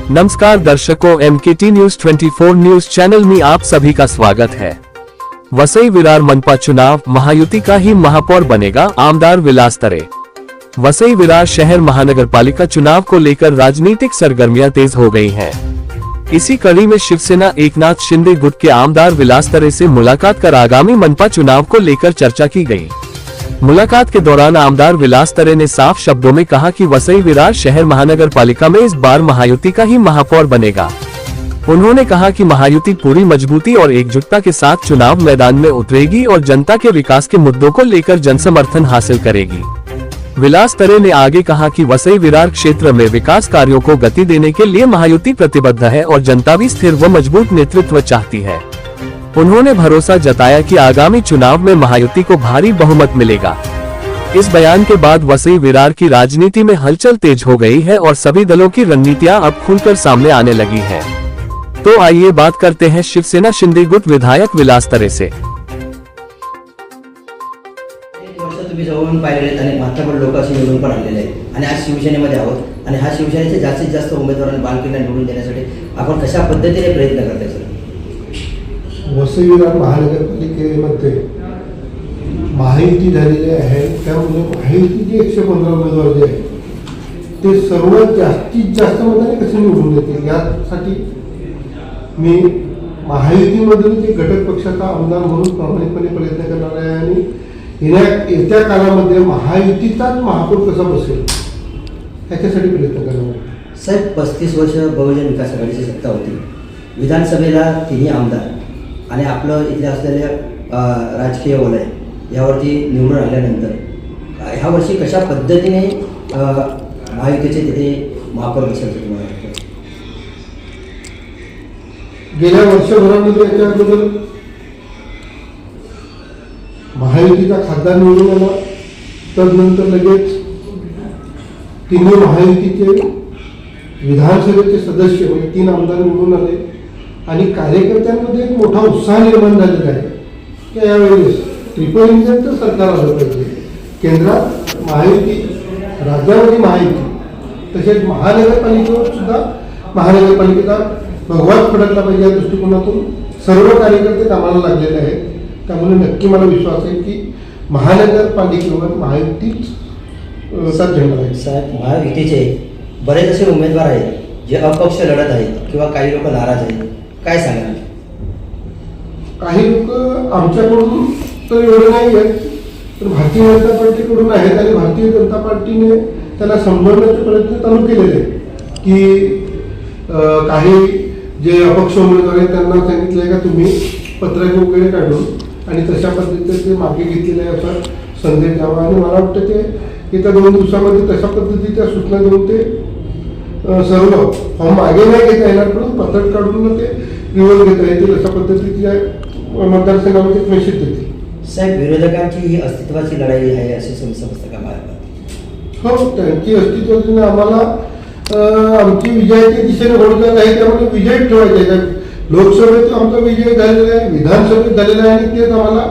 नमस्कार दर्शकों, MKT news 24 news channel में आप सभी का स्वागत है। वसई विरार मनपा चुनाव, महायुति का ही महापौर बनेगा आमदार विलास तरे। वसई विरार शहर महानगर पालिका चुनाव को लेकर राजनीतिक सरगर्मियां तेज हो गई हैं। इसी कड़ी में शिवसेना एकनाथ शिंदे गुट के आमदार विलास तरे से मुलाकात कर आगामी मनपा चुनाव को लेकर चर्चा की गई। मुलाकात के दौरान आमदार विलास तरे ने साफ शब्दों में कहा कि वसई विरार शहर महानगर पालिका में इस बार महायुति का ही महापौर बनेगा। उन्होंने कहा कि महायुति पूरी मजबूती और एकजुटता के साथ चुनाव मैदान में उतरेगी और जनता के विकास के मुद्दों को लेकर जनसमर्थन हासिल करेगी। विलास तरे ने आगे कहा कि वसई विरार क्षेत्र में विकास कार्यों को गति देने के लिए महायुति प्रतिबद्ध है और जनता भी स्थिर व मजबूत नेतृत्व चाहती है। उन्होंने भरोसा जताया कि आगामी चुनाव में महायुति को भारी बहुमत मिलेगा। इस बयान के बाद वसई विरार की राजनीति में हलचल तेज हो गई है और सभी दलों की रणनीतियां अब खुलकर सामने आने लगी हैं। तो आइए बात करते हैं शिवसेना शिंदे गुट विधायक विलास तरे से। तुम्ही जवळून पाहिलेले आणि माथापड लोक असे निवडून पण आलेले आहेत आणि आज शिवसेनेमध्ये आहोत आणि हा शिवसेनेचे जास्तीत जास्त उमेदवारांना बालकीला निवडून देण्यासाठी आपण कशा पद्धतीने प्रयत्न करताय सर? वसई विरार महानगरपालिकेमध्ये महायुती झालेली आहे, त्यामुळे महायुतीचे 115 उमेदवार जे आहेत ते सर्वात जास्तीत जास्त मताने कसे निवडून येतील यासाठी मी महायुतीमधील जे घटक पक्षाचा आमदार म्हणून प्रामाणिकपणे प्रयत्न करणार आहे आणि येत्या काळामध्ये महायुतीचाच महापौर कसा बसेल याच्यासाठी प्रयत्न करणार आहे। साहेब, 35 वर्ष बहुजन विकास आघाडीची सत्ता होती, विधानसभेला तिन्ही आमदार आणि आपलं इथे असलेले राजकीय वलय यावरती निवडून आल्यानंतर ह्या वर्षी कशा पद्धतीने महायुतीचे तिथे महापौर बसेल तुम्हाला वाटतं? गेल्या वर्षभरामध्ये याच्याबद्दल महायुतीचा खासदार निवडून आला, तदनंतर लगेच तिन्ही महायुतीचे विधानसभेचे सदस्य म्हणजे 3 आमदार निवडून आले आणि कार्यकर्त्यांमध्ये एक मोठा उत्साह निर्माण झालेला आहे की यावेळेस ट्रिपल इंजिनचं सरकार आलं पाहिजे, केंद्रात महायुती, राज्यामध्ये महायुती, तसेच महानगरपालिकेवर सुद्धा महानगरपालिकेचा भगवाच फडकला पाहिजे या दृष्टिकोनातून सर्व कार्यकर्ते कामाला लागलेले आहेत। त्यामुळे नक्की मला विश्वास आहे की महानगरपालिकेवर महायुतीच साथ घेणार आहे। साहेब, महायुतीचे बरेच असे उमेदवार आहेत जे अपक्ष लढत आहेत किंवा काही लोक नाराज आहेत, काय सांगाल? काही लोक आमच्याकडून तर एवढे नाही आहेत, तर भारतीय जनता पार्टीकडून आहेत आणि भारतीय जनता पार्टीने त्याला संभवण्याचे प्रयत्न चालू केलेले आहेत की काही जे अपक्ष उमेदवार आहेत त्यांना सांगितलं आहे का तुम्ही पत्रके वगैरे काढून आणि तशा पद्धतीने ते मागे घेतलेले आहे असा संदेश द्यावा आणि मला वाटतं ते येत्या 2 दिवसामध्ये तशा पद्धतीच्या सूचना देऊन ते सर्व फॉर्म मागे नाही घेता येणार, पण पत्रक काढून ते रिव्हर्स घेता येतील अशा पद्धतीच्या मतदारसंघामध्ये मेसेज देतील। साहेब, विरोधकांची ही अस्तित्वाची लढाई आहे असे समजतं का मला? हो, त्यांची अस्तित्वाची आम्हाला आमची विजयाच्या दिशेने घोडचाल आहे, त्यामुळे विजय ठेवायचे आहे। लोकसभेत आमचा विजय झालेला आहे, विधानसभेत झालेला आहे आणि तेच आम्हाला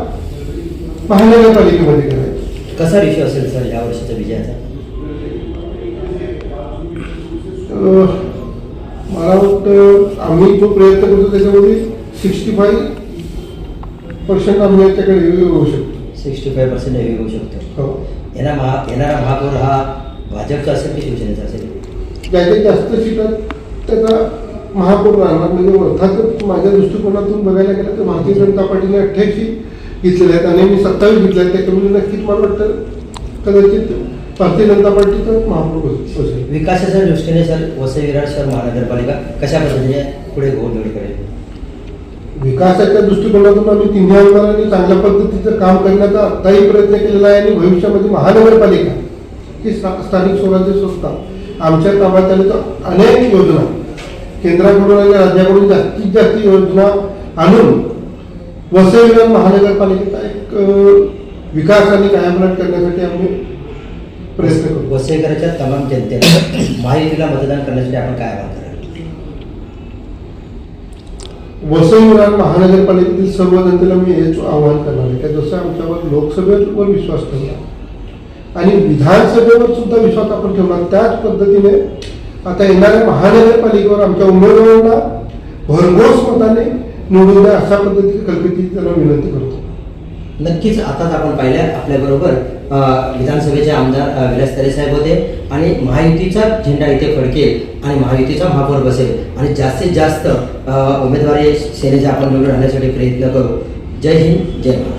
महानगरपालिकेमध्ये करायचं। कसा रेशो असेल सर या वर्षीच्या विजयाचा? मला वाटतं आम्ही जो प्रयत्न करतो त्याच्यामध्ये 65% आम्ही याच्याकडे होऊ शकतो। 65% हेवी होऊ शकतो। हो, येणारा महापौर हा भाजपचा असेल की शिवसेनेचा असेल? ज्याच्या जास्त सीटात त्याचा महापौर राहणार, म्हणजे अर्थातच माझ्या दृष्टिकोनातून बघायला गेलं तर भारतीय जनता पार्टीने 88 घेतलेले आहेत आणि मी 27 घेतले आहेत, त्याच्यामुळे नक्कीच मला वाटतं कदाचित भारतीय जनता पार्टीचा महापौर असेल। विकासाच्या दृष्टीने सर वसई विरार शहर महानगरपालिका कशा पद्धतीने पुढे घोडदौड करेल? विकासाच्या दृष्टिकोनातून आम्ही तिन्ही आमदारांनी चांगल्या पद्धतीचं काम करण्याचा आत्ताही प्रयत्न केलेला आहे आणि भविष्यामध्ये महानगरपालिका ही स्थानिक स्वराज्य संस्था आमच्या ताब्यात आल्या तर अनेक योजना केंद्राकडून आणि राज्याकडून जास्तीत जास्त योजना आणून वसई विरार महानगरपालिकेचा एक विकास आणि कायापालट करण्यासाठी आम्ही प्रयत्न करू। वसईकरांच्या तमाम जनतेला महायुतीला मतदान करण्यासाठी आपण काय आवाहन कराल? वसई विरार महानगरपालिकेतील सर्व जनतेला मी हेच आवाहन करणार आहे की जसं आमच्यावर लोकसभेवर विश्वास ठेवला आणि विधानसभेवर सुद्धा विश्वास आपण ठेवला, त्याच पद्धतीने आता येणाऱ्या महानगरपालिकेवर आमच्या उमेदवारांना भरघोस मताने निवडून द्या अशा पद्धतीने कल्पित त्यांना विनंती करतो. नक्कीच आताच आपण पाहिल्या आपल्याबरोबर विधानसभेचे आमदार विलास तरे साहेब होते आणि महायुतीचा झेंडा इथे फडकेल आणि महायुतीचा महापौर बसेल आणि जास्तीत जास्त उमेदवारी सेनेचे आपण निवडून आणण्यासाठी प्रयत्न करू. जय हिंद, जय महाराष्ट्र.